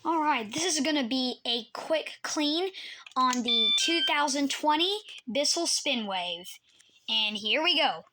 Alright, this is going to be a quick clean on the 2020 Bissell Spinwave. And here we go.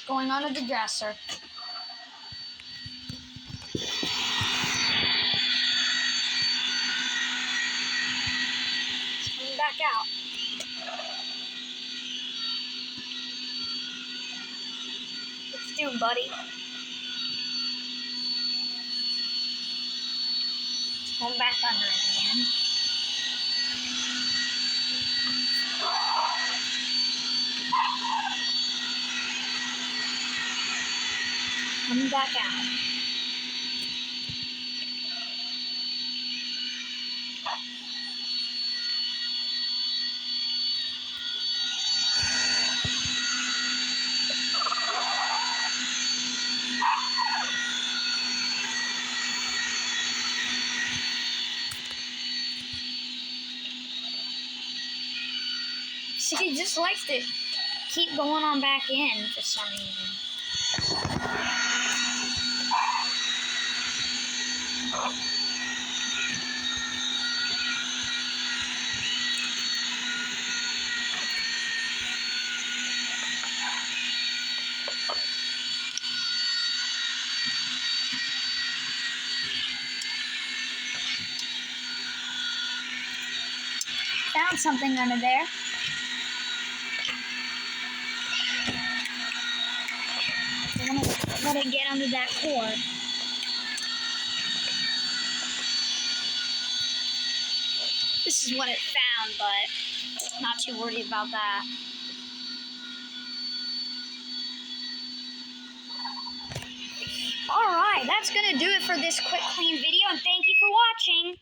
Going onto the dresser. It's coming back out. What's it doing, buddy? It's going back under again. Coming back out. See, he just likes to keep going on back in for some reason. Found something under there. I'm gonna let it get under that cord. This is what it found, but not too worried about that. Alright, that's gonna do it for this quick clean video, and thank you for watching.